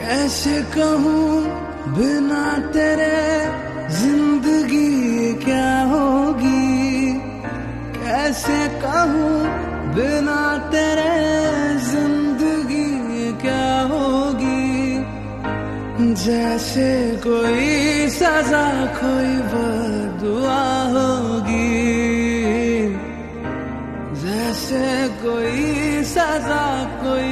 कैसे कहूँ बिना तेरे जिंदगी क्या होगी, कैसे कहूँ बिना तेरे जिंदगी क्या होगी। जैसे कोई सजा कोई बदुआ होगी, जैसे कोई सजा कोई